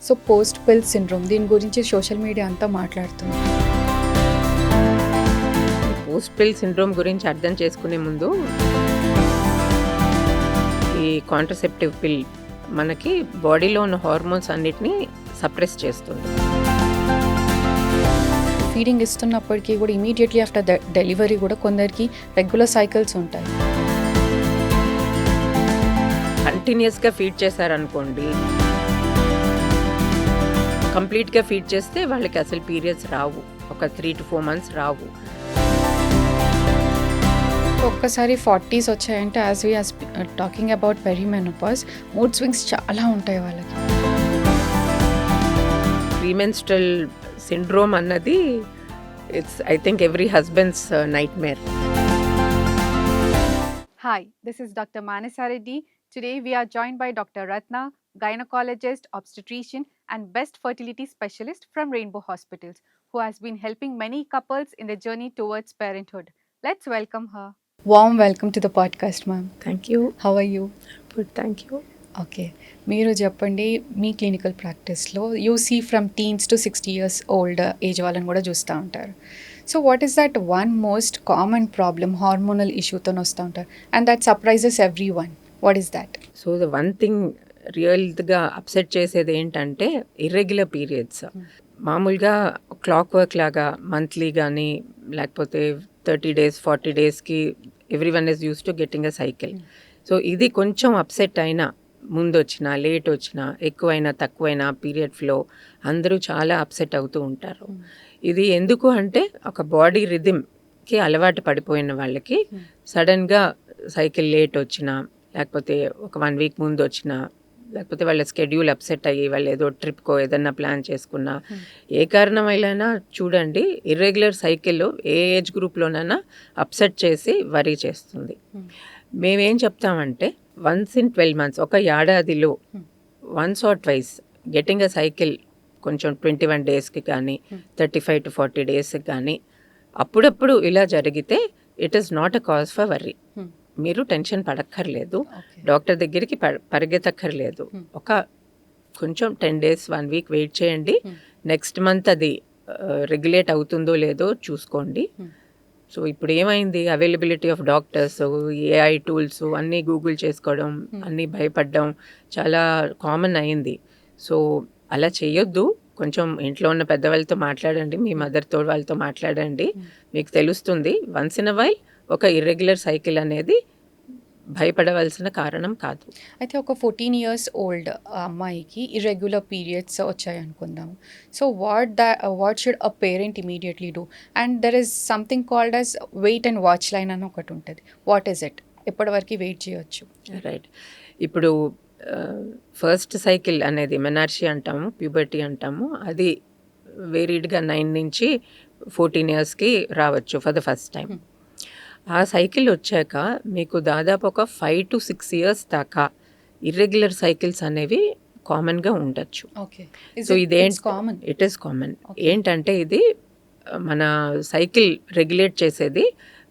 So post pill syndrome దీని గురించి social media అంతా మాట్లాడుతుంది. పోస్ట్ పిల్ సిండ్రోమ్ గురించి అర్థం చేసుకునే ముందు ఈ కాంట్రసెప్టివ్ పిల్ మనకి బాడీలో ఉన్న హార్మోన్స్ అన్నిటినీ సప్రెస్ చేస్తుంది. ఫీడింగ్ ఇస్తున్నప్పటికీ కూడా ఇమీడియట్లీ ఆఫ్టర్ డెలివరీ కూడా కొందరికి రెగ్యులర్ సైకిల్స్ ఉంటాయి. కంటిన్యూస్గా ఫీడ్ చేశారనుకోండి, కంప్లీట్గా ఫీడ్ చేస్తే వాళ్ళకి అసలు పీరియడ్స్ రావు, ఒక 3 to 4 months రావు. ఒక్కసారి 40s వచ్చాయంటే as we are talking about perimenopause, mood swings చాలా ఉంటాయి వాళ్ళకి. ప్రీమెన్స్ట్రల్ సిండ్రోమ్ అన్నది it's I think every husband's nightmare. Hi, this is Dr. Manasa Reddy. Today we are joined by Dr. Ratna, gynecologist, obstetrician and best fertility specialist from Rainbow Hospitals, who has been helping many couples in their journey towards parenthood. Let's welcome her. Warm welcome to the podcast ma'am. Thank you. How are you? Good, thank you. Okay, మీరు చెప్పండి, మీ clinical ప్రాక్టీస్లో you see from teens to 60 years old age వాళ్ళని కూడా చూస్తూ ఉంటారు. So what is that one most common problem hormonal ఇష్యూతో వస్తూ ఉంటారు and that surprises every one? What is that? So the one thing రియల్గా అప్సెట్ చేసేది ఏంటంటే ఇర్రెగ్యులర్ పీరియడ్స్. మామూలుగా క్లాక్ వర్క్ లాగా మంత్లీ కానీ లేకపోతే 30 days 40 daysకి every one is use to getting a cycle. So ఇది కొంచెం అప్సెట్ అయినా, ముందు వచ్చినా లేట్ వచ్చినా, ఎక్కువైనా తక్కువైనా పీరియడ్ ఫ్లో అందరూ చాలా అప్సెట్ అవుతూ ఉంటారు. ఇది ఎందుకు అంటే ఒక బాడీ రిథమ్కి అలవాటు పడిపోయిన వాళ్ళకి సడన్గా సైకిల్ లేట్ వచ్చినా, లేకపోతే ఒక 1 week ముందు వచ్చినా, లేకపోతే వాళ్ళ స్కెడ్యూల్ అప్సెట్ అయ్యి వాళ్ళు ఏదో ట్రిప్కో ఏదన్నా ప్లాన్ చేసుకున్నా, ఏ కారణమైనా చూడండి ఇర్రెగ్యులర్ సైకిల్ ఏ ఏజ్ గ్రూప్లోనైనా అప్సెట్ చేసి వరీ చేస్తుంది. మేమేం చెప్తామంటే వన్స్ ఇన్ 12 months, ఒక ఏడాదిలో once or twice getting a cycle కొంచెం 21 daysకి కానీ 35 to 40 daysకి కానీ అప్పుడప్పుడు ఇలా జరిగితే it is not a cause for worry. మీరు టెన్షన్ పడక్కర్లేదు, డాక్టర్ దగ్గరికి పరిగెత్తక్కర్లేదు. ఒక కొంచెం 10 days 1 week వెయిట్ చేయండి, నెక్స్ట్ మంత్ అది రెగ్యులేట్ అవుతుందో లేదో చూసుకోండి. సో ఇప్పుడు ఏమైంది, availability of doctors, AI tools అన్నీ గూగుల్ చేసుకోవడం, అన్నీ భయపడడం చాలా కామన్ అయింది. సో అలా చేయొద్దు. కొంచెం ఇంట్లో ఉన్న పెద్దవాళ్ళతో మాట్లాడండి, మీ మదర్తో వాళ్ళతో మాట్లాడండి, మీకు తెలుస్తుంది. వన్స్ ఇన్ అ వైల్ ఒక ఇర్రెగ్యులర్ సైకిల్ అనేది భయపడవలసిన కారణం కాదు. అయితే ఒక 14 years ఓల్డ్ అమ్మాయికి ఇర్రెగ్యులర్ పీరియడ్స్ వచ్చాయి అనుకుందాం. So what should a parent immediately do? And there is something called as wait and watch line అని ఒకటి ఉంటుంది. What is it? ఎప్పటివరకు వెయిట్ చేయొచ్చు? రైట్, ఇప్పుడు ఫస్ట్ సైకిల్ అనేది మెనార్షి అంటాము, ప్యూబర్టీ అంటాము. అది వేరీడ్గా 9 నుంచి 14 yearsకి రావచ్చు ఫర్ ద ఫస్ట్ టైం. ఆ సైకిల్ వచ్చాక మీకు దాదాపు ఒక 5 to 6 years దాకా ఇర్రెగ్యులర్ సైకిల్స్ అనేవి కామన్గా ఉండొచ్చు. Okay, so it is common. ఏంటంటే ఇది మన సైకిల్ రెగ్యులేట్ చేసేది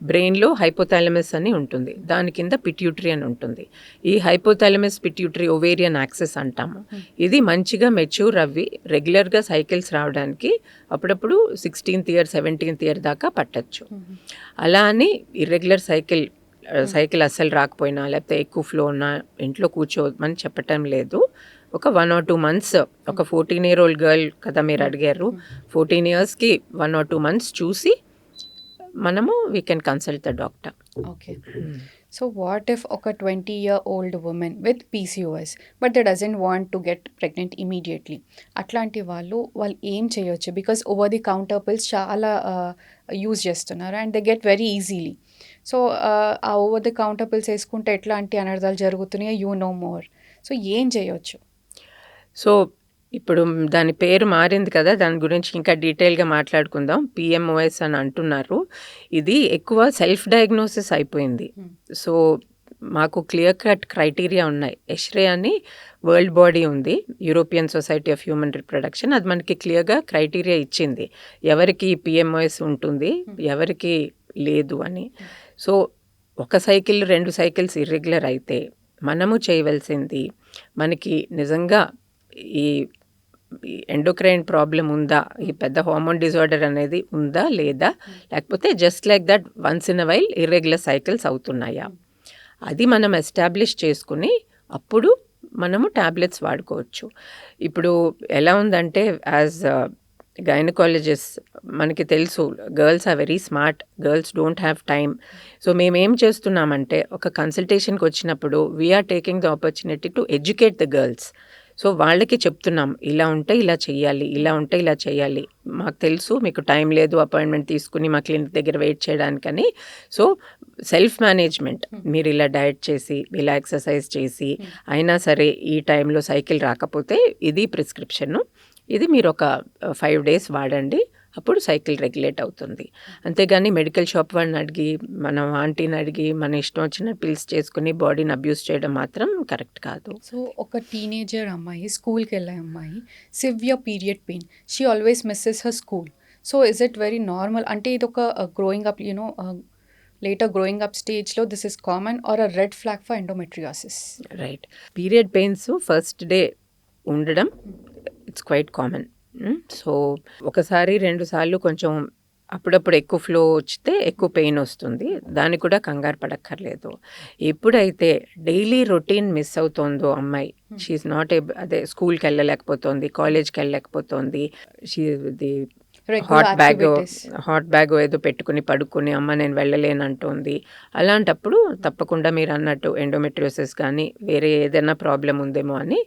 బ్రెయిన్లో హైపోథాలమస్ అని ఉంటుంది, దాని కింద పిట్యూటరీ అని ఉంటుంది. ఈ హైపోథాలమస్ పిట్యూటరీ ఓవేరియన్ యాక్సెస్ అంటాము. ఇది మంచిగా మెచ్యూర్ అవ్వి రెగ్యులర్గా సైకిల్స్ రావడానికి అప్పుడప్పుడు 16th year 17th year దాకా పట్టచ్చు. అలా అని ఇర్రెగ్యులర్ సైకిల్ అస్సలు రాకపోయినా లేకపోతే ఎక్కువ ఫ్లో ఉన్నా ఇంట్లో కూర్చోమని చెప్పటం లేదు. ఒక 1 or 2 months, ఒక 14-year-old గర్ల్ కదా మీరు అడిగారు, 14 yearsకి 1 or 2 months చూసి మనము we can consult the doctor. Okay, so what if ఒక 20-year-old women with PCOS but they doesn't want to get pregnant immediately? అట్లాంటి వాళ్ళు ఏం చేయొచ్చు? Because over the counter pills చాలా యూజ్ చేస్తున్నారు and they get very easily. So ఆ over the counter pills వేసుకుంటే ఎట్లాంటి అనర్థాలు జరుగుతున్నాయో యూ నో మోర్. సో ఏం చేయొచ్చు? సో ఇప్పుడు దాని పేరు మారింది కదా, దాని గురించి ఇంకా డీటెయిల్గా మాట్లాడుకుందాం. PMOS అని అంటున్నారు. ఇది ఎక్కువ సెల్ఫ్ డయాగ్నోసిస్ అయిపోయింది. సో మాకు క్లియర్ కట్ క్రైటీరియా ఉన్నాయి. ఎష్రే అని వరల్డ్ బాడీ ఉంది, European society of human reproduction. అది మనకి క్లియర్గా క్రైటీరియా ఇచ్చింది ఎవరికి PMOS ఉంటుంది, ఎవరికి లేదు అని. సో ఒక సైకిల్ 2 cycles ఇర్రెగ్యులర్ అయితే మనము చేయవలసింది, మనకి నిజంగా ఈ ఎండోక్రైన్ ప్రాబ్లం ఉందా, ఈ పెద్ద హార్మోన్ డిజార్డర్ అనేది ఉందా లేదా, లేకపోతే just like that once in a while irregular cycles అవుతున్నాయా, అది మనం ఎస్టాబ్లిష్ చేసుకుని అప్పుడు మనము టాబ్లెట్స్ వాడుకోవచ్చు. ఇప్పుడు ఎలా ఉందంటే యాజ్ గైనకాలజిస్ట్ మనకి తెలుసు girls are very smart, girls don't have time. So మేమేం చేస్తున్నామంటే ఒక కన్సల్టేషన్కి వచ్చినప్పుడు we're taking the opportunity to educate the girls. So వాళ్ళకి చెప్తున్నాం ఇలా ఉంటే ఇలా చేయాలి, ఇలా ఉంటే ఇలా చేయాలి, మాకు తెలుసు మీకు టైం లేదు అపాయింట్మెంట్ తీసుకుని మా క్లినిక్ దగ్గర వెయిట్ చేయడానికని. సో సెల్ఫ్ మేనేజ్మెంట్, మీరు ఇలా డయట్ చేసి ఇలా ఎక్సర్సైజ్ చేసి అయినా సరే ఈ టైంలో సైకిల్ రాకపోతే ఇది ప్రిస్క్రిప్షను, ఇది మీరు ఒక 5 days వాడండి, అప్పుడు సైకిల్ రెగ్యులేట్ అవుతుంది. అంతేగాని మెడికల్ షాప్ వాడిని అడిగి మన ఆంటీని అడిగి మన ఇష్టం వచ్చిన పిల్స్ చేసుకుని బాడీని అబ్యూస్ చేయడం మాత్రం కరెక్ట్ కాదు. సో ఒక టీనేజర్ అమ్మాయి, స్కూల్కి వెళ్ళే అమ్మాయి, severe period pain, she always misses her school. So is it very normal? అంటే ఇది ఒక growing up later growing up స్టేజ్లో this is common or a red flag for endometriosis? Right, period pains first day ఉండడం it's quite common. So ఒకసారి 2 సార్లు కొంచెం అప్పుడప్పుడు ఎక్కువ ఫ్లో వచ్చితే ఎక్కువ పెయిన్ వస్తుంది, దానికి కూడా కంగారు పడక్కర్లేదు. ఎప్పుడైతే డైలీ రొటీన్ మిస్ అవుతుందో అమ్మాయి, షీఈ్ నాట్ అదే స్కూల్కి వెళ్ళలేకపోతుంది, కాలేజ్కి వెళ్ళలేకపోతుంది, ది హాట్ బ్యాగ్ ఏదో పెట్టుకుని పడుకుని అమ్మ నేను వెళ్ళలేనంటుంది, అలాంటప్పుడు తప్పకుండా మీరు అన్నట్టు ఎండోమెట్రియోసిస్ కానీ వేరే ఏదైనా ప్రాబ్లం ఉందేమో అని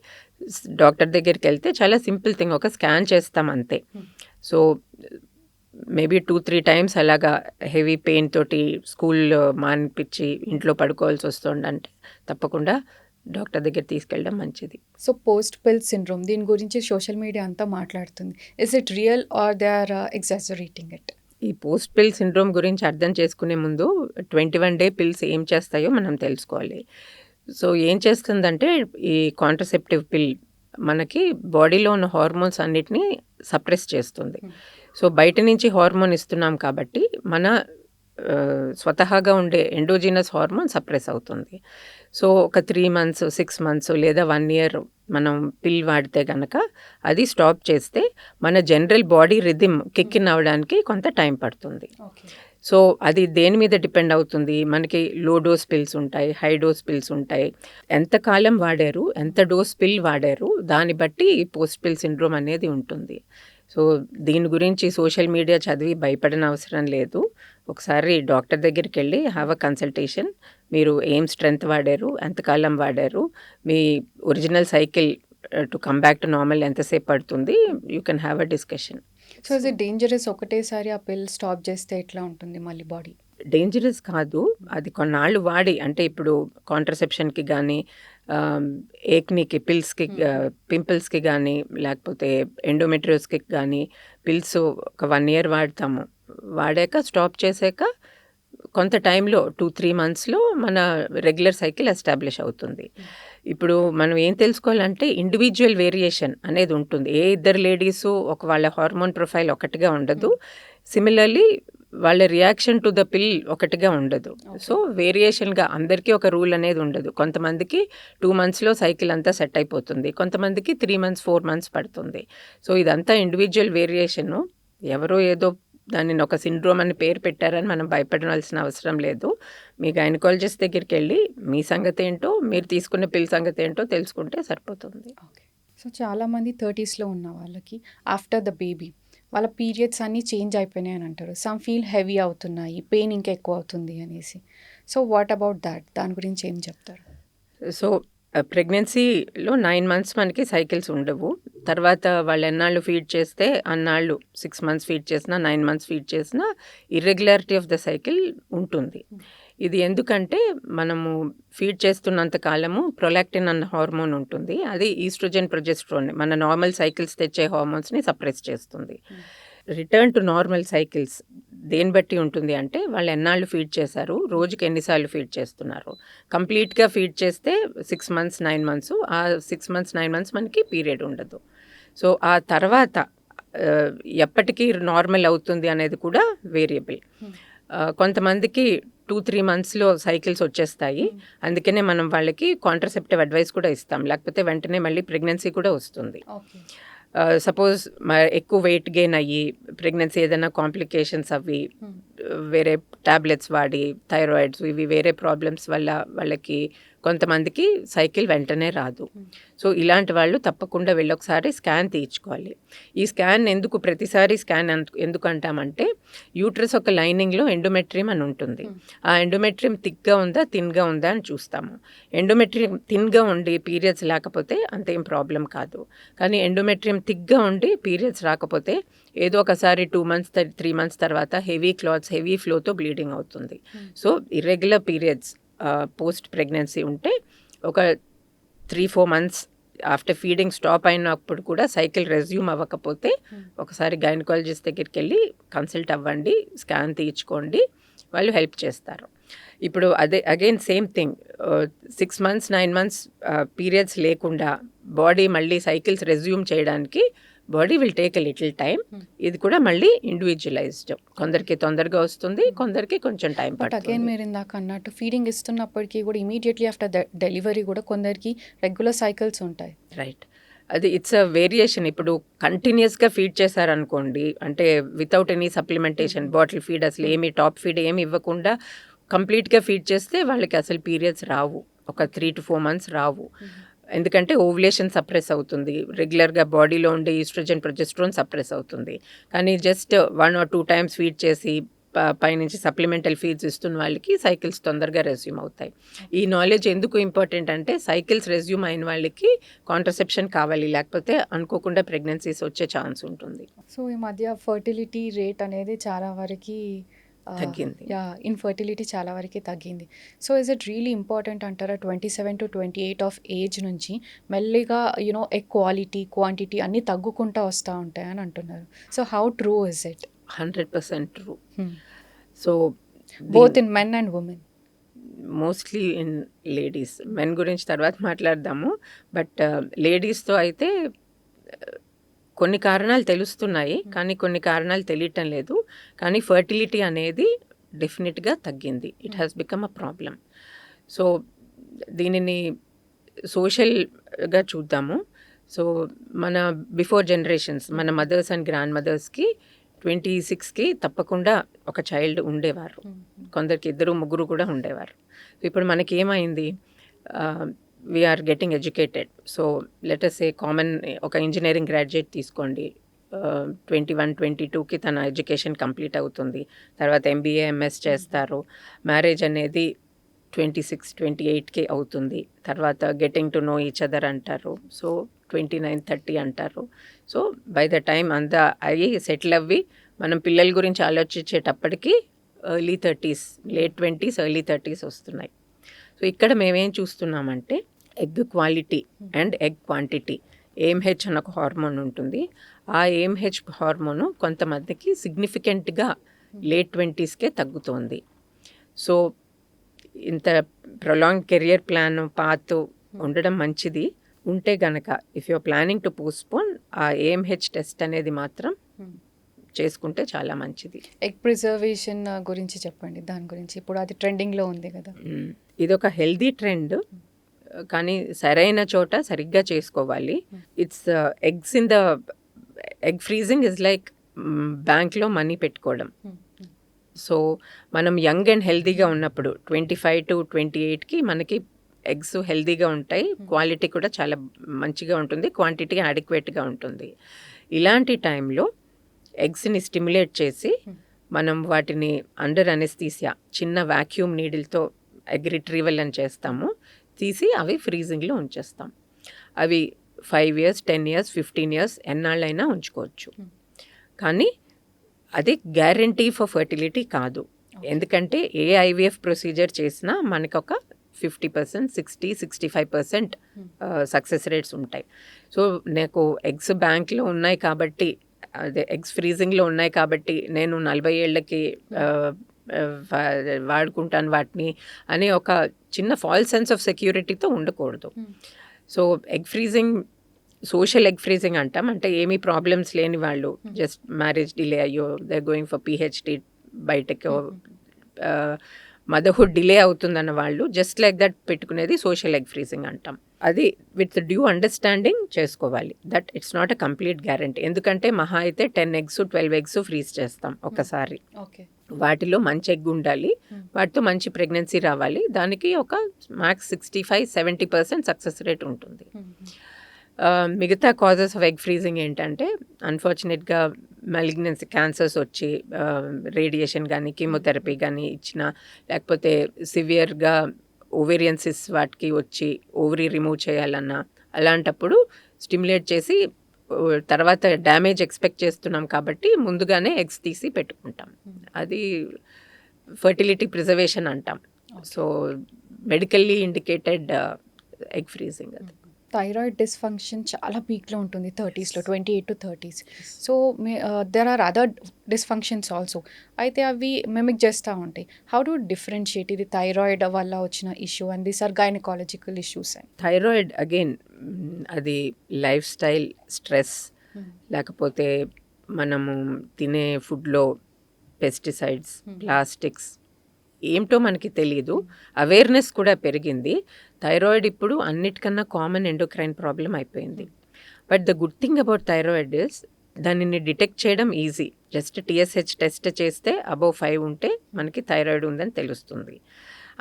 డాక్టర్ దగ్గరికి వెళ్తే చాలా సింపుల్ థింగ్, ఒక స్కాన్ చేస్తాం అంతే. సో మేబీ 2-3 times అలాగా హెవీ పెయిన్ తోటి స్కూల్ మానిపించి ఇంట్లో పడుకోవాల్సి వస్తుందంటే తప్పకుండా డాక్టర్ దగ్గర తీసుకెళ్ళడం మంచిది. సో పోస్ట్ పిల్ సిండ్రోమ్, దీని గురించి సోషల్ మీడియా అంతా మాట్లాడుతుంది. Is it real or they are exaggerating it? ఈ పోస్ట్ పిల్ సిండ్రోమ్ గురించి అర్థం చేసుకునే ముందు 21 day పిల్స్ ఏం చేస్తాయో మనం తెలుసుకోవాలి. సో ఏం చేస్తుందంటే ఈ కాంట్రసెప్టివ్ పిల్ మనకి బాడీలో ఉన్న హార్మోన్స్ అన్నిటినీ సప్రెస్ చేస్తుంది. సో బయట నుంచి హార్మోన్ ఇస్తున్నాం కాబట్టి మన స్వతహాగా ఉండే ఎండోజినస్ హార్మోన్ సప్రెస్ అవుతుంది. సో ఒక 3 months 6 months లేదా 1 year మనం పిల్ వాడితే కనుక అది స్టాప్ చేస్తే మన general body rhythm kick in అవ్వడానికి కొంత టైం పడుతుంది. సో అది దేని మీద డిపెండ్ అవుతుంది, మనకి లో డోస్ పిల్స్ ఉంటాయి, హై డోస్ పిల్స్ ఉంటాయి, ఎంతకాలం వాడారు, ఎంత డోస్ పిల్ వాడారు, దాన్ని బట్టి పోస్ట్ పిల్ సిండ్రోమ్ అనేది ఉంటుంది. సో దీని గురించి సోషల్ మీడియా చదివి భయపడని అవసరం లేదు. ఒకసారి డాక్టర్ దగ్గరికి వెళ్ళి హ్యావ్ అ కన్సల్టేషన్, మీరు ఏం స్ట్రెంగ్త్ వాడారు, ఎంతకాలం వాడారు, మీ original cycle to come back to normal ఎంతసేపు పడుతుంది, you can have a discussion. So is it dangerous? ఒకటేసారి ఆ పిల్ స్టాప్ చేస్తే ఎట్లా ఉంటుంది మళ్ళీ బాడీ? డేంజరస్ కాదు, అది కొన్నాళ్ళు వాడి, అంటే ఇప్పుడు కాంట్రసెప్షన్కి కానీ ఏక్నీకి పిల్స్కి పింపుల్స్కి కానీ లేకపోతే ఎండోమెట్రియోస్కి కానీ పిల్స్ ఒక 1 year వాడతాము, వాడాక స్టాప్ చేసాక కొంత టైంలో 2-3 monthsలో మన రెగ్యులర్ సైకిల్ ఎస్టాబ్లిష్ అవుతుంది. ఇప్పుడు మనం ఏం తెలుసుకోవాలంటే ఇండివిజువల్ వేరియేషన్ అనేది ఉంటుంది. ఏ ఇద్దరు లేడీసు ఒక వాళ్ళ హార్మోన్ ప్రొఫైల్ ఒకటిగా ఉండదు, సిమిలర్లీ వాళ్ళ రియాక్షన్ టు ద పిల్ ఒకటిగా ఉండదు. సో వేరియేషన్గా అందరికీ ఒక రూల్ అనేది ఉండదు. కొంతమందికి 2 monthsలో సైకిల్ అంతా సెట్ అయిపోతుంది, కొంతమందికి 3 months 4 months పడుతుంది. సో ఇదంతా ఇండివిజువల్ వేరియేషను. ఎవరో ఏదో దానిని ఒక సిండ్రోమ్ అని పేరు పెట్టారని మనం భయపడాల్సిన అవసరం లేదు. మీ గైనకాలజిస్ట్ దగ్గరికి వెళ్ళి మీ సంగతి ఏంటో, మీరు తీసుకున్న పిల్ సంగతి ఏంటో తెలుసుకుంటే సరిపోతుంది. ఓకే. సో చాలామంది 30sలో ఉన్న వాళ్ళకి ఆఫ్టర్ ద బేబీ వాళ్ళ పీరియడ్స్ అన్నీ చేంజ్ అయిపోయినాయి అని అంటారు. సమ్ ఫీల్ హెవీ అవుతున్నాయి, పెయిన్ ఇంకా ఎక్కువ అవుతుంది అనేసి. So what about that? దాని గురించి ఏం చెప్తారు? సో ప్రెగ్నెన్సీలో 9 months మనకి సైకిల్స్ ఉండవు. తర్వాత వాళ్ళు ఎన్నాళ్ళు ఫీడ్ చేస్తే అన్నాళ్ళు 6 months ఫీడ్ చేసినా 9 months ఫీడ్ చేసినా ఇర్రెగ్యులారిటీ ఆఫ్ ద సైకిల్ ఉంటుంది. ఇది ఎందుకంటే మనము ఫీడ్ చేస్తున్నంత కాలము ప్రొలాక్టిన్ అన్న హార్మోన్ ఉంటుంది, అది ఈస్ట్రోజన్ ప్రొజెస్ట్రోన్ మన నార్మల్ సైకిల్స్ తెచ్చే హార్మోన్స్ని సప్రెస్ చేస్తుంది. రిటర్న్ టు నార్మల్ సైకిల్స్ దేని బట్టి ఉంటుంది అంటే వాళ్ళు ఎన్నాళ్ళు ఫీడ్ చేశారు, రోజుకి ఎన్నిసార్లు ఫీడ్ చేస్తున్నారు. కంప్లీట్గా ఫీడ్ చేస్తే 6 months 9 months, ఆ 6 months 9 months మనకి పీరియడ్ ఉండదు. సో ఆ తర్వాత ఎప్పటికీ నార్మల్ అవుతుంది అనేది కూడా వేరియబుల్. కొంతమందికి 2-3 monthsలో సైకిల్స్ వచ్చేస్తాయి, అందుకనే మనం వాళ్ళకి కాంట్రసెప్టివ్ అడ్వైస్ కూడా ఇస్తాం, లేకపోతే వెంటనే మళ్ళీ ప్రెగ్నెన్సీ కూడా వస్తుంది. సపోజ్ ఎక్కువ వెయిట్ గెయిన్ అయ్యి ప్రెగ్నెన్సీ ఏదైనా కాంప్లికేషన్స్ అవి వేరే టాబ్లెట్స్ వాడి థైరాయిడ్స్ ఇవి వేరే ప్రాబ్లమ్స్ వల్ల వాళ్ళకి కొంతమందికి సైకిల్ వెంటనే రాదు. సో ఇలాంటి వాళ్ళు తప్పకుండా వెళ్ళి ఒకసారి స్కాన్ తీయించుకోవాలి. ఈ స్కాన్ ఎందుకు ప్రతిసారి స్కాన్ ఎందుకు అంటామంటే యూట్రస్ ఒక లైనింగ్లో ఎండోమెట్రియం అని ఉంటుంది. ఆ ఎండోమెట్రియం థిక్గా ఉందా థిన్గా ఉందా అని చూస్తాము. ఎండోమెట్రియం థిన్గా ఉండి పీరియడ్స్ లేకపోతే అంతేం ప్రాబ్లం కాదు. కానీ ఎండోమెట్రియం థిక్గా ఉండి పీరియడ్స్ రాకపోతే ఏదో ఒకసారి 2 months 3 months తర్వాత హెవీ క్లాత్స్ హెవీ ఫ్లోతో బ్లీడింగ్ అవుతుంది. So irregular periods post pregnancy ఉంటే ఒక 3-4 months ఆఫ్టర్ ఫీడింగ్ స్టాప్ అయినప్పుడు కూడా సైకిల్ రెజ్యూమ్ అవ్వకపోతే ఒకసారి గైనకాలజిస్ట్ దగ్గరికి వెళ్ళి కన్సల్ట్ అవ్వండి, స్కాన్ తీయించుకోండి, వాళ్ళు హెల్ప్ చేస్తారు. ఇప్పుడు అదే again same thing 6 months 9 months periods లేకుండా బాడీ మళ్ళీ సైకిల్స్ రెజ్యూమ్ చేయడానికి body will take a little time. ఇది కూడా మళ్ళీ ఇండివిజువలైజ్డ్, కొందరికి తొందరగా వస్తుంది, కొందరికి కొంచెం టైం బట్ అగైన్ పడుతుంది. మీరు ఇందాక అన్నట్టు ఫీడింగ్ ఇస్తున్నప్పటికీ కూడా ఇమీడియట్లీ ఆఫ్టర్ డెలివరీ కూడా కొందరికి రెగ్యులర్ సైకిల్స్ ఉంటాయి. రైట్, అది ఇట్స్ అ వేరియేషన్. ఇప్పుడు కంటిన్యూస్గా ఫీడ్ చేశారనుకోండి, అంటే without any supplementation bottle feed అసలు ఏమి టాప్ ఫీడ్ ఏమి ఇవ్వకుండా కంప్లీట్గా ఫీడ్ చేస్తే వాళ్ళకి అసలు పీరియడ్స్ రావు, ఒక 3 to 4 months రావు. ఎందుకంటే ఓవ్యులేషన్ సప్రెస్ అవుతుంది, రెగ్యులర్గా బాడీలో ఉండే ఈస్ట్రోజన్ ప్రొజెస్ట్రోన్ సప్రెస్ అవుతుంది. కానీ జస్ట్ 1 or 2 times ఫీడ్ చేసి పైనుంచి సప్లిమెంటల్ ఫీడ్స్ ఇస్తున్న వాళ్ళకి సైకిల్స్ తొందరగా రెజ్యూమ్ అవుతాయి. ఈ నాలెడ్జ్ ఎందుకు ఇంపార్టెంట్ అంటే సైకిల్స్ రెజ్యూమ్ అయిన వాళ్ళకి కాంట్రసెప్షన్ కావాలి, లేకపోతే అనుకోకుండా ప్రెగ్నెన్సీస్ వచ్చే ఛాన్స్ ఉంటుంది. సో ఈ మధ్య ఫర్టిలిటీ రేట్ అనేది చాలా వరకు తగ్గింది. ఇన్ఫర్టిలిటీ చాలా వరకు తగ్గింది. So is it really important అంటారా 27 to 28 ఆఫ్ ఏజ్ నుంచి మెల్లిగా ఎగ్ క్వాలిటీ క్వాంటిటీ అన్నీ తగ్గుకుంటూ వస్తూ ఉంటాయని అంటున్నారు. So how true is it? 100% true. So both in men and women. Mostly in ladies. Men గురించి తర్వాత మాట్లాడదాము. బట్ లేడీస్తో అయితే కొన్ని కారణాలు తెలుస్తున్నాయి, కానీ కొన్ని కారణాలు తెలియటం లేదు. కానీ ఫర్టిలిటీ అనేది డెఫినెట్గా తగ్గింది. It has become a problem. So దీనిని సోషల్గా చూద్దాము. సో మన బిఫోర్ జనరేషన్స్, మన మదర్స్ అండ్ గ్రాండ్ మదర్స్కి 26కి తప్పకుండా ఒక చైల్డ్ ఉండేవారు, కొందరికి 2-3 కూడా ఉండేవారు. ఇప్పుడు మనకి ఏమైంది, we're getting educated. So let us a common ఒక ఇంజనీరింగ్ గ్రాడ్యుయేట్ తీసుకోండి, 21-22కి తన ఎడ్యుకేషన్ కంప్లీట్ అవుతుంది, తర్వాత MBA MS చేస్తారు, మ్యారేజ్ అనేది 26-28కి అవుతుంది, తర్వాత getting to know each other అంటారు, సో 29-30 అంటారు. సో బై ద టైం అంతా అయ్యి సెటిల్ అవ్వి మనం పిల్లల గురించి ఆలోచించేటప్పటికి early 30s, late 20s, early 30s వస్తున్నాయి. సో ఇక్కడ మేమేం చూస్తున్నామంటే egg quality and egg quantity, AMH అని ఒక హార్మోన్ ఉంటుంది. ఆ AMH హార్మోను కొంతమందికి సిగ్నిఫికెంట్గా లేట్ 20sకే తగ్గుతోంది. సో ఇంత ప్రొలాంగ్ కెరియర్ ప్లాన్ పాత్ ఉండడం మంచిది. ఉంటే గనక if you're planning to postpone, ఆ AMH టెస్ట్ అనేది మాత్రం చేసుకుంటే చాలా మంచిది. ఎగ్ ప్రిజర్వేషన్ గురించి చెప్పండి, దాని గురించి. ఇప్పుడు అది ట్రెండింగ్లో ఉంది కదా. ఇదొక హెల్దీ ట్రెండ్, కానీ సరైన చోట సరిగ్గా చేసుకోవాలి. It's eggs in the egg freezing is like బ్యాంక్లో మనీ పెట్టుకోవడం. సో మనం యంగ్ అండ్ హెల్దీగా ఉన్నప్పుడు 25 to 28కి మనకి ఎగ్స్ హెల్దీగా ఉంటాయి, క్వాలిటీ కూడా చాలా మంచిగా ఉంటుంది, క్వాంటిటీ అడిక్వేట్గా ఉంటుంది. ఇలాంటి టైంలో ఎగ్స్ని స్టిమ్యులేట్ చేసి మనం వాటిని అండర్ అనెస్థీసియా చిన్న వాక్యూమ్ నీడిల్తో ఎగ్ రిట్రీవల్ అని చేస్తాము, తీసి అవి ఫ్రీజింగ్లో ఉంచేస్తాం. అవి 5 years, 10 years, 15 years ఎన్నాళ్ళైనా ఉంచుకోవచ్చు. కానీ అది గ్యారంటీ ఫర్ ఫర్టిలిటీ కాదు. ఎందుకంటే ఏ IVF ప్రొసీజర్ చేసినా మనకు ఒక 50%, 60-65% సక్సెస్ రేట్స్ ఉంటాయి. సో నాకు ఎగ్స్ బ్యాంక్లో ఉన్నాయి కాబట్టి, అదే ఎగ్స్ ఫ్రీజింగ్లో ఉన్నాయి కాబట్టి నేను 40 ఏళ్ళకి వాడుకుంటాను వాటిని అనే ఒక చిన్న ఫాల్స్ సెన్స్ ఆఫ్ సెక్యూరిటీతో ఉండకూడదు. So egg freezing, social egg freezing అంటాం. అంటే ఏమీ ప్రాబ్లమ్స్ లేని వాళ్ళు, జస్ట్ మ్యారేజ్ డిలే అయ్యో, దే గోయింగ్ ఫర్ PhD బయటకు, మదర్హుడ్ డిలే అవుతుందన్న వాళ్ళు జస్ట్ లైక్ దట్ పెట్టుకునేది సోషల్ ఎగ్ ఫ్రీజింగ్ అంటాం. అది విత్ డ్యూ అండర్స్టాండింగ్ చేసుకోవాలి. That it's not a complete guarantee. ఎందుకంటే మహా అయితే 10 eggs 12 eggs ఫ్రీజ్ చేస్తాం ఒకసారి. ఓకే. వాటిలో మంచి ఎగ్ ఉండాలి, వాటితో మంచి ప్రెగ్నెన్సీ రావాలి. దానికి ఒక మ్యాక్స్ 65-70% సక్సెస్ రేట్ ఉంటుంది. మిగతా కాజెస్ ఆఫ్ ఎగ్ ఫ్రీజింగ్ ఏంటంటే అన్ఫార్చునేట్గా మెలిగ్నెన్సీ క్యాన్సర్స్ వచ్చి రేడియేషన్ కానీ కీమోథెరపీ కానీ ఇచ్చిన, లేకపోతే సివియర్గా ఓవేరియన్సిస్ వాటికి వచ్చి ఓవరీ రిమూవ్ చేయాలన్నా అలాంటప్పుడు స్టిమ్యులేట్ చేసి తర్వాత డ్యామేజ్ ఎక్స్పెక్ట్ చేస్తున్నాం కాబట్టి ముందుగానే ఎగ్స్ తీసి పెట్టుకుంటాం. అది ఫర్టిలిటీ ప్రిజర్వేషన్ అంటాం. So medically indicated egg freezing. అది థైరాయిడ్ డిస్ఫంక్షన్ చాలా పీక్లో ఉంటుంది 30sలో, 28 to 30s. So there are other dysfunctions also. అయితే అవి మిమిక్ చేస్తూ ఉంటాయి. హౌ డు డిఫరెన్షియేట్ ఇది థైరాయిడ్ వల్ల వచ్చిన issue and these are gynaecological issues అని? థైరాయిడ్ అగైన్ అది లైఫ్ స్టైల్, స్ట్రెస్, లేకపోతే మనము తినే ఫుడ్లో పెస్టిసైడ్స్, ప్లాస్టిక్స్ ఏమిటో మనకి తెలియదు. అవేర్నెస్ కూడా పెరిగింది. థైరాయిడ్ ఇప్పుడు అన్నిటికన్నా కామన్ ఎండోక్రైన్ ప్రాబ్లం అయిపోయింది. But the good thing about thyroid is దానిని డిటెక్ట్ చేయడం ఈజీ. జస్ట్ TSH టెస్ట్ చేస్తే అబోవ్ 5 ఉంటే మనకి థైరాయిడ్ ఉందని తెలుస్తుంది.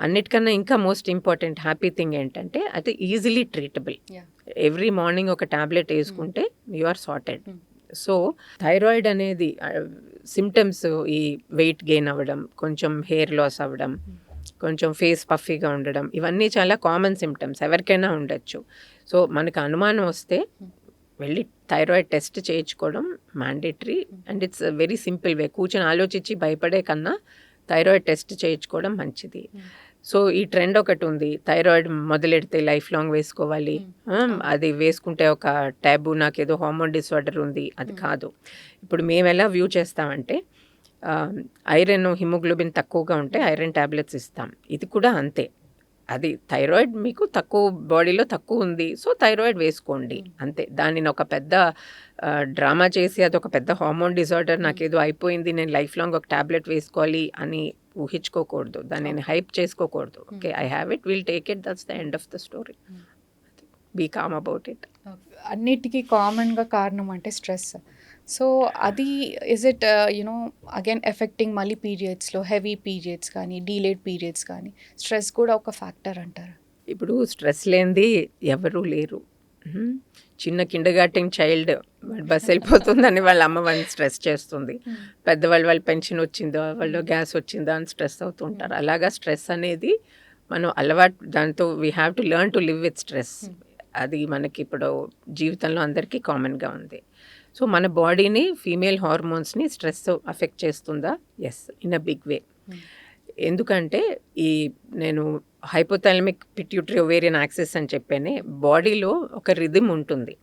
అన్నిటికన్నా ఇంకా మోస్ట్ ఇంపార్టెంట్ హ్యాపీ థింగ్ ఏంటంటే అది ఈజీలీ ట్రీటబుల్. ఎవ్రీ మార్నింగ్ ఒక టాబ్లెట్ వేసుకుంటే you are sorted. So thyroid అనేది సిమ్టమ్స్ ఈ వెయిట్ గెయిన్ అవ్వడం, కొంచెం హెయిర్ లాస్ అవ్వడం, కొంచెం ఫేస్ పఫీగా ఉండడం, ఇవన్నీ చాలా కామన్ సిమ్టమ్స్, ఎవరికైనా ఉండొచ్చు. సో మనకు అనుమానం వస్తే వెళ్ళి థైరాయిడ్ టెస్ట్ చేయించుకోవడం mandatory. And it's very simple way. కూర్చొని ఆలోచించి భయపడే కన్నా థైరాయిడ్ టెస్ట్ చేయించుకోవడం మంచిది. సో ఈ ట్రెండ్ ఒకటి ఉంది, థైరాయిడ్ మొదలెడితే లైఫ్ లాంగ్ వేసుకోవాలి, అది వేసుకుంటే ఒక ట్యాబు, నాకేదో హార్మోన్ డిసార్డర్ ఉంది, అది కాదు. ఇప్పుడు మేము ఎలా వ్యూ చేస్తామంటే ఐరన్, హిమోగ్లోబిన్ తక్కువగా ఉంటే ఐరన్ ట్యాబ్లెట్స్ ఇస్తాం. ఇది కూడా అంతే. అది థైరాయిడ్ మీకు తక్కువ బాడీలో తక్కువ ఉంది, సో థైరాయిడ్ వేసుకోండి అంతే. దానిని ఒక పెద్ద డ్రామా చేసి అది ఒక పెద్ద హార్మోన్ డిసార్డర్, నాకేదో అయిపోయింది, నేను లైఫ్ లాంగ్ ఒక ట్యాబ్లెట్ వేసుకోవాలి అని ఊహించుకోకూడదు. దానిని హైప్ చేసుకోకూడదు. Okay, I have it, will take it, that's the end of the story. Be calm about it. అన్నిటికీ కామన్గా కారణం అంటే స్ట్రెస్. సో అది ఇస్ ఇట్ అగైన్ ఎఫెక్టింగ్ మళ్ళీ పీరియడ్స్లో, హెవీ పీరియడ్స్ కానీ డీలేడ్ పీరియడ్స్ కానీ స్ట్రెస్ కూడా ఒక ఫ్యాక్టర్ అంటారా? ఇప్పుడు స్ట్రెస్ లేనిది ఎవరూ లేరు. చిన్న కిండర్గార్టెన్ చైల్డ్ బస్ వెళ్ళిపోతుందని వాళ్ళ అమ్మ వాళ్ళని స్ట్రెస్ చేస్తుంది. పెద్దవాళ్ళు వాళ్ళ పెన్షన్ వచ్చిందో, వాళ్ళు గ్యాస్ వచ్చిందో అని స్ట్రెస్ అవుతుంటారు. అలాగా స్ట్రెస్ అనేది మనం అలవాటు, దాంతో we have to learn to live with stress. అది మనకి ఇప్పుడు జీవితంలో అందరికీ కామన్గా ఉంది. సో మన బాడీని, ఫీమేల్ హార్మోన్స్ని స్ట్రెస్ అఫెక్ట్ చేస్తుందా? Yes, in a big way. ఎందుకంటే ఈ నేను హైపోథాలమిక్ పిట్యూటరీ ఓవేరియన్ యాక్సిస్ అని చెప్పానే, బాడీలో ఒక రిథమ్ ఉంటుంది.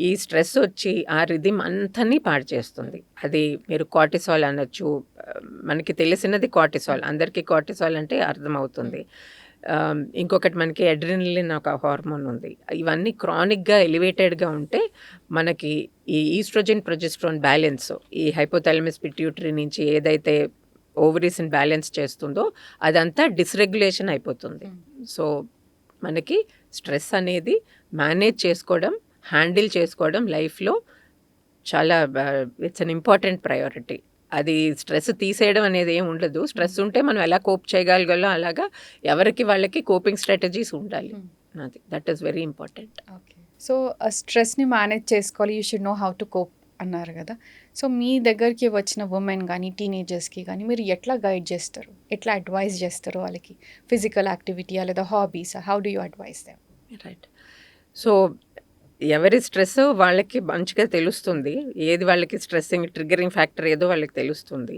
ఈ స్ట్రెస్ వచ్చి ఆ రిథమ్ అంతని పాడు చేస్తుంది. అది మీరు కార్టిసాల్ అనొచ్చు. మనకి తెలిసినది కార్టిసాల్, అందరికీ కార్టిసాల్ అంటే అర్థమవుతుంది. ఇంకొకటి మనకి అడ్రినలిన్ ఒక హార్మోన్ ఉంది. ఇవన్నీ క్రానిక్గా ఎలివేటెడ్గా ఉంటే మనకి ఈ ఈస్ట్రోజన్ ప్రొజెస్ట్రాన్ బ్యాలెన్స్, ఈ హైపోథాలమస్ పిట్యూటరీ నుంచి ఏదైతే ఓవరీస్ని బ్యాలెన్స్ చేస్తుందో అదంతా డిస్రెగ్యులేషన్ అయిపోతుంది. సో మనకి స్ట్రెస్ అనేది మేనేజ్ చేసుకోవడం, హ్యాండిల్ చేసుకోవడం లైఫ్లో చాలా ఇట్స్ అన్ ఇంపార్టెంట్ ప్రయారిటీ. అది స్ట్రెస్ తీసేయడం అనేది ఏమి ఉండదు. స్ట్రెస్ ఉంటే మనం ఎలా కోప్ చేయగలగలో అలాగా ఎవరికి వాళ్ళకి కోపింగ్ స్ట్రాటజీస్ ఉండాలి. అది that is very important. Okay. So స్ట్రెస్ని మేనేజ్ చేసుకోవాలి, you should know how to cope అన్నారు కదా. సో మీ దగ్గరికి వచ్చిన ఉమెన్ కానీ టీనేజర్స్కి కానీ మీరు ఎట్లా గైడ్ చేస్తారు, ఎట్లా అడ్వైస్ చేస్తారు వాళ్ళకి? ఫిజికల్ యాక్టివిటీయా లేదా హాబీసా? How do you advise them? Right. So ఎవరి స్ట్రెస్ వాళ్ళకి మంచిగా తెలుస్తుంది. ఏది వాళ్ళకి స్ట్రెస్సింగ్ ట్రిగ్గరింగ్ ఫ్యాక్టర్ ఏదో వాళ్ళకి తెలుస్తుంది.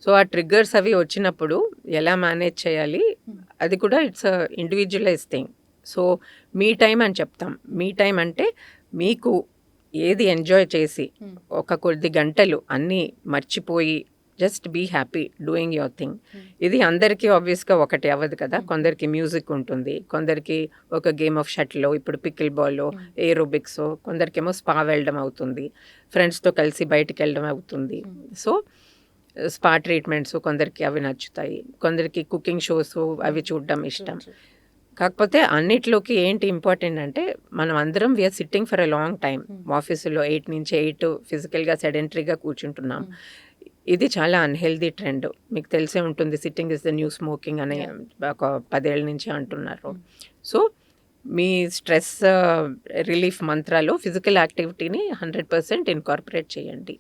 సో ఆ ట్రిగ్గర్స్ అవి వచ్చినప్పుడు ఎలా మేనేజ్ చేయాలి, అది కూడా it's individualise thing. So me time అని చెప్తాం. మీ టైం అంటే మీకు ఏది ఎంజాయ్ చేసి ఒక కొద్ది గంటలు అన్నీ మర్చిపోయి just be happy doing your thing. ఇది అందరికీ ఆబ్వియస్గా ఒకటి అవ్వదు కదా. కొందరికి మ్యూజిక్ ఉంటుంది, కొందరికి ఒక గేమ్ ఆఫ్ షటిల్, ఇప్పుడు పికిల్ బాల్, ఏరోబిక్స్, కొందరికేమో స్పా వెళ్ళడం అవుతుంది, ఫ్రెండ్స్తో కలిసి బయటికి వెళ్ళడం అవుతుంది. సో స్పా ట్రీట్మెంట్స్ కొందరికి అవి నచ్చుతాయి, కొందరికి కుకింగ్ షోస్ అవి చూడడం ఇష్టం. కాకపోతే అన్నిట్లోకి ఏంటి ఇంపార్టెంట్ అంటే మనం అందరం we're sitting for a long time. ఆఫీసులో 8 నుంచి 8 ఫిజికల్గా సెడెంటరీగా కూర్చుంటున్నాం. ఇది చాలా అన్హెల్దీ ట్రెండ్. మీకు తెలిసే ఉంటుంది, sitting is the new smoking అని ఒక 10 ఏళ్ళ నుంచి అంటున్నారు. సో మీ స్ట్రెస్ రిలీఫ్ మంత్రాలో ఫిజికల్ యాక్టివిటీని 100% ఇన్కార్పొరేట్ చేయండి.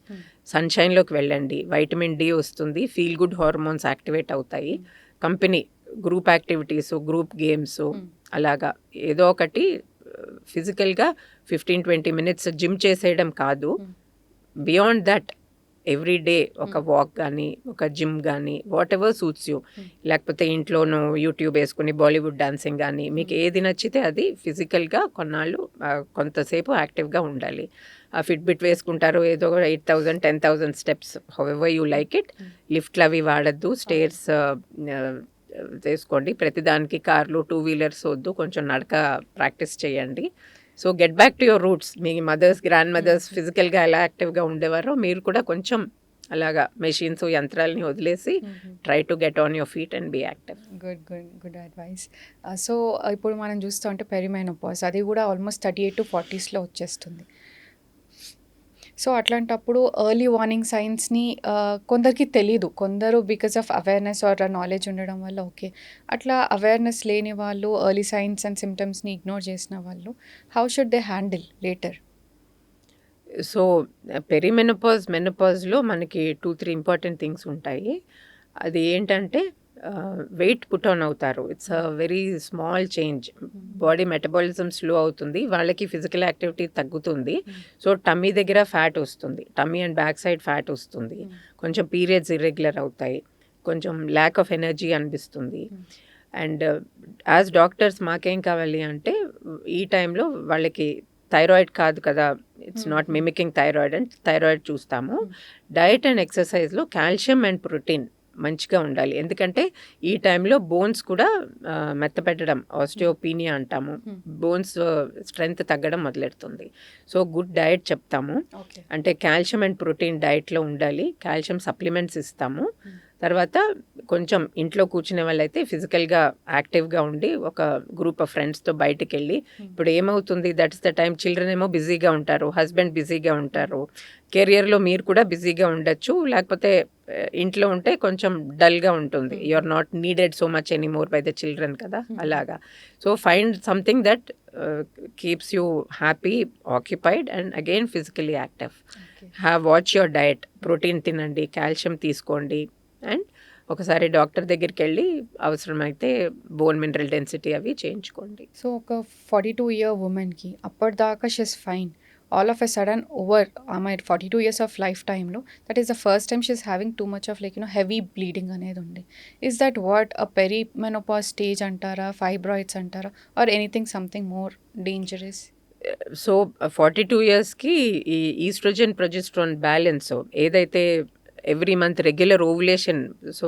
సన్షైన్లోకి వెళ్ళండి, వైటమిన్ డి వస్తుంది, ఫీల్ గుడ్ హార్మోన్స్ యాక్టివేట్ అవుతాయి. Company group activities, group games, అలాగా ఏదో ఒకటి ఫిజికల్గా 15-20 మినిట్స్ జిమ్ చేసేయడం కాదు. బియాండ్ దట్ ఎవ్రీ డే ఒక వాక్ కానీ, ఒక జిమ్ కానీ, వాట్ ఎవర్ సూట్స్ యూ. లేకపోతే ఇంట్లోనూ యూట్యూబ్ వేసుకుని బాలీవుడ్ డాన్సింగ్ కానీ, మీకు ఏది నచ్చితే అది ఫిజికల్గా కొన్నాళ్ళు కొంతసేపు యాక్టివ్గా ఉండాలి. ఆ ఫిట్బిట్ వేసుకుంటారు, ఏదో 8,000 10,000 steps, however you like it. లిఫ్ట్లు అవి వాడద్దు, స్టేర్స్ చేసుకోండి. ప్రతిదానికి కార్లు, 2 వీలర్స్ వద్దు, కొంచెం నడక ప్రాక్టీస్ చేయండి. So get back to your roots. మీ మదర్స్, గ్రాండ్ మదర్స్ ఫిజికల్గా ఎలా యాక్టివ్గా ఉండేవారో మీరు కూడా కొంచెం అలాగా మెషిన్స్, యంత్రాలని వదిలేసి try to get on your feet and be active. Good advice. So ఇప్పుడు మనం చూస్తూ ఉంటే పెరిమెనోపాజ్ అది కూడా ఆల్మోస్ట్ 38 to 40sలో వచ్చేస్తుంది. సో అట్లాంటప్పుడు ఎర్లీ వార్నింగ్ సైన్స్ని కొందరికి తెలీదు, కొందరు because of awareness or knowledge ఉండడం వల్ల ఓకే. అట్లా అవేర్నెస్ లేని వాళ్ళు, ఎర్లీ సైన్స్ అండ్ సిమ్టమ్స్ని ఇగ్నోర్ చేసిన వాళ్ళు, how should they handle later? So perimenopause, మెనోపాజ్లో మనకి 2-3 ఇంపార్టెంట్ థింగ్స్ ఉంటాయి. అది ఏంటంటే వెయిట్ పుట్ ఆన్ అవుతారు. It's a very small change. Body metabolism slow అవుతుంది, వాళ్ళకి ఫిజికల్ యాక్టివిటీ తగ్గుతుంది. సో టమ్మీ దగ్గర ఫ్యాట్ వస్తుంది, tummy and back side fat వస్తుంది, కొంచెం పీరియడ్స్ ఇర్రెగ్యులర్ అవుతాయి, కొంచెం ల్యాక్ ఆఫ్ ఎనర్జీ అనిపిస్తుంది. అండ్ యాజ్ డాక్టర్స్ మాకేం కావాలి అంటే ఈ టైంలో వాళ్ళకి థైరాయిడ్ కాదు కదా, it's not mimicking thyroid and thyroid చూస్తాము. డయట్ అండ్ ఎక్సర్సైజ్లో కాల్షియం అండ్ ప్రోటీన్ మంచిగా ఉండాలి. ఎందుకంటే ఈ టైంలో బోన్స్ కూడా మెత్తపెట్టడం, ఆస్టియోపీనియా అంటాము, బోన్స్ స్ట్రెంగ్త్ తగ్గడం మొదలెడుతుంది. సో గుడ్ డయట్ చెప్తాము. అంటే కాల్షియం అండ్ ప్రోటీన్ డయట్లో ఉండాలి. కాల్షియం సప్లిమెంట్స్ ఇస్తాము. తర్వాత కొంచెం ఇంట్లో కూర్చునే వాళ్ళైతే ఫిజికల్గా యాక్టివ్గా ఉండి ఒక గ్రూప్ ఆఫ్ ఫ్రెండ్స్తో బయటకు వెళ్ళి, ఇప్పుడు ఏమవుతుంది, దట్స్ ద టైం చిల్డ్రన్ ఏమో బిజీగా ఉంటారు, హస్బెండ్ బిజీగా ఉంటారు, కెరియర్లో మీరు కూడా బిజీగా ఉండొచ్చు, లేకపోతే ఇంట్లో ఉంటే కొంచెం డల్గా ఉంటుంది, you are not needed so much anymore by the children కదా, అలాగా. So find something that keeps you happy, occupied and again physically active. Watch your diet, protein తినండి, కాల్షియం తీసుకోండి, అండ్ ఒకసారి డాక్టర్ దగ్గరికి వెళ్ళి అవసరమైతే బోన్ మినరల్ డెన్సిటీ అవి చేయించుకోండి. సో ఒక 42-year ఉమెన్కి అప్పటిదాకా she's fine, all of a sudden over ఆమె 42 years ఆఫ్ లైఫ్ టైంలో that is the first time she's having too much of heavy bleeding అనేది ఉంది. Is that what a perimenopause stage అంటారా, ఫైబ్రాయిడ్స్ అంటారా, or anything something more dangerous? So 42 yearsకి ఈ estrogen progesterone balance ఏదైతే every month regular ovulation, so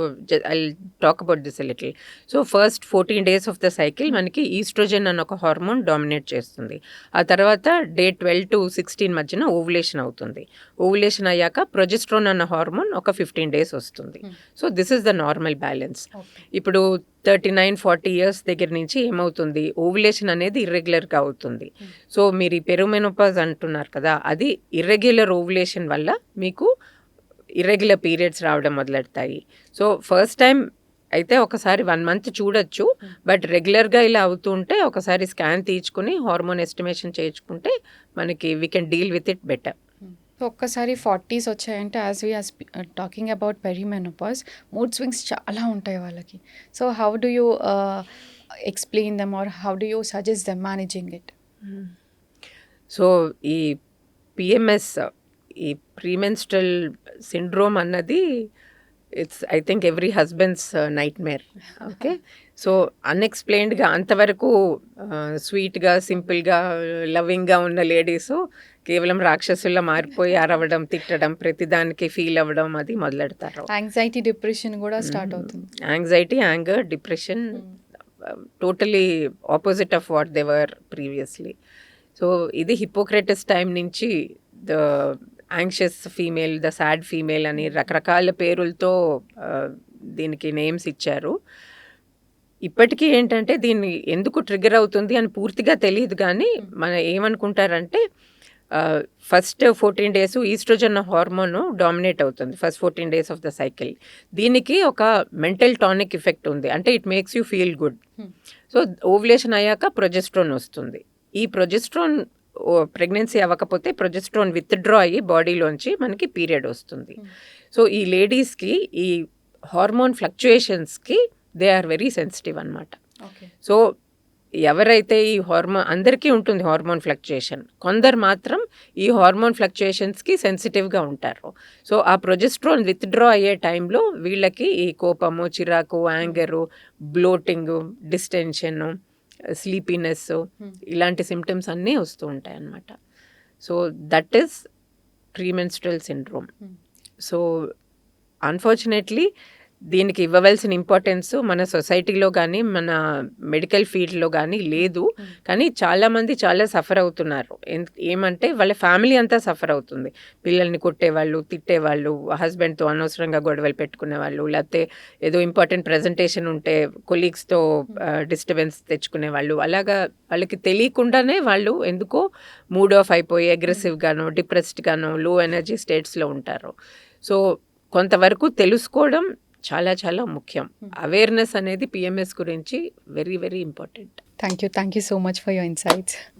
I'll talk about this a little. So first 14 days of the cycle మనకి oestrogen అన్న ఒక hormone dominate చేస్తుంది. ఆ తర్వాత డే 12 to 16 మధ్యన ovulation అవుతుంది. ఓవులేషన్ అయ్యాక ప్రొజెస్ట్రాన్ అన్న హార్మోన్ ఒక 15 days వస్తుంది. So this is the normal balance. ఇప్పుడు 39-40 years దగ్గర నుంచి ఏమవుతుంది, ఓవులేషన్ అనేది ఇర్రెగ్యులర్గా అవుతుంది. సో మీరు ఈ పెరిమెనోపాజ్ అంటున్నారు కదా, అది ఇర్రెగ్యులర్ ఓవులేషన్ వల్ల మీకు ఇర్రెగ్యులర్ పీరియడ్స్ రావడం మొదలెడతాయి. సో ఫస్ట్ టైం అయితే ఒకసారి 1 month చూడొచ్చు, బట్ రెగ్యులర్గా ఇలా అవుతుంటే ఒకసారి స్కాన్ తీయించుకుని హార్మోన్ ఎస్టిమేషన్ చేయించుకుంటే మనకి we can deal with it better. ఒక్కసారి 40s వచ్చాయంటే as we are talking about perimenopause, mood swings చాలా ఉంటాయి వాళ్ళకి. So how do you explain them or how do you suggest them managing it? So ఈ PMS, ఈ premenstrual syndrome అన్నది it's I think every husband's nightmare. Okay, so అన్ఎక్స్ప్లెయిన్డ్గా అంతవరకు స్వీట్గా, సింపుల్గా, లవింగ్గా ఉన్న లేడీస్ కేవలం రాక్షసుల్లో మారిపోయి అరవడం, తిట్టడం, ప్రతిదానికి ఫీల్ అవ్వడం అది మొదలెడతారు. యాంగ్జైటీ, డిప్రెషన్ కూడా స్టార్ట్ అవుతుంది. Anxiety, anger, depression, totally opposite of what they were previously. So ఇది హిపోక్రటస్ టైం నుంచి the anxious female, the sad female అని రకరకాల పేరులతో దీనికి నేమ్స్ ఇచ్చారు. ఇప్పటికీ ఏంటంటే దీన్ని ఎందుకు ట్రిగ్గర్ అవుతుంది అని పూర్తిగా తెలియదు కానీ మన ఏమనుకుంటారంటే first 14 days oestrogen hormone dominate అవుతుంది first 14 days of the cycle. దీనికి ఒక మెంటల్ టానిక్ ఎఫెక్ట్ ఉంది, అంటే it makes you feel good. So ovulation అయ్యాక ప్రొజెస్ట్రాన్ వస్తుంది. ఈ ప్రొజెస్ట్రాన్ ప్రెగ్నెన్సీ అవ్వకపోతే ప్రొజెస్ట్రాన్ విత్డ్రా అయ్యి బాడీలోంచి మనకి పీరియడ్ వస్తుంది. సో ఈ లేడీస్కి ఈ హార్మోన్ ఫ్లక్చుయేషన్స్కి దే ఆర్ వెరీ సెన్సిటివ్ అనమాట. సో ఎవరైతే ఈ అందరికీ ఉంటుంది హార్మోన్ ఫ్లక్చుయేషన్, కొందరు మాత్రం ఈ హార్మోన్ ఫ్లక్చుయేషన్స్కి సెన్సిటివ్గా ఉంటారు. సో ఆ ప్రొజెస్ట్రాన్ విత్డ్రా అయ్యే టైంలో వీళ్ళకి ఈ కోపము, చిరాకు, యాంగరు, బ్లోటింగ్, డిస్టెన్షన్, స్లీపీనెస్ ఇలాంటి సిమ్టమ్స్ అన్నీ వస్తూ ఉంటాయి అన్నమాట. So that is premenstrual syndrome. So unfortunately దీనికి ఇవ్వవలసిన ఇంపార్టెన్స్ మన సొసైటీలో కానీ మన మెడికల్ ఫీల్డ్లో కానీ లేదు. కానీ చాలామంది చాలా సఫర్ అవుతున్నారు. ఏమంటే వాళ్ళ ఫ్యామిలీ అంతా సఫర్ అవుతుంది. పిల్లల్ని కొట్టేవాళ్ళు, తిట్టేవాళ్ళు, హస్బెండ్తో అనవసరంగా గొడవలు పెట్టుకునేవాళ్ళు, లేకపోతే ఏదో ఇంపార్టెంట్ ప్రజెంటేషన్ ఉంటే కొలీగ్స్తో డిస్టర్బెన్స్ తెచ్చుకునేవాళ్ళు. అలాగా వాళ్ళకి తెలియకుండానే వాళ్ళు ఎందుకో మూడ్ ఆఫ్ అయిపోయి అగ్రెసివ్గానో, డిప్రెస్డ్గానో, లో ఎనర్జీ స్టేట్స్లో ఉంటారు. సో కొంతవరకు తెలుసుకోవడం చాలా చాలా ముఖ్యం. అవేర్నెస్ అనేది పిఎంఎస్ గురించి very very important. Thank you so much for your insights.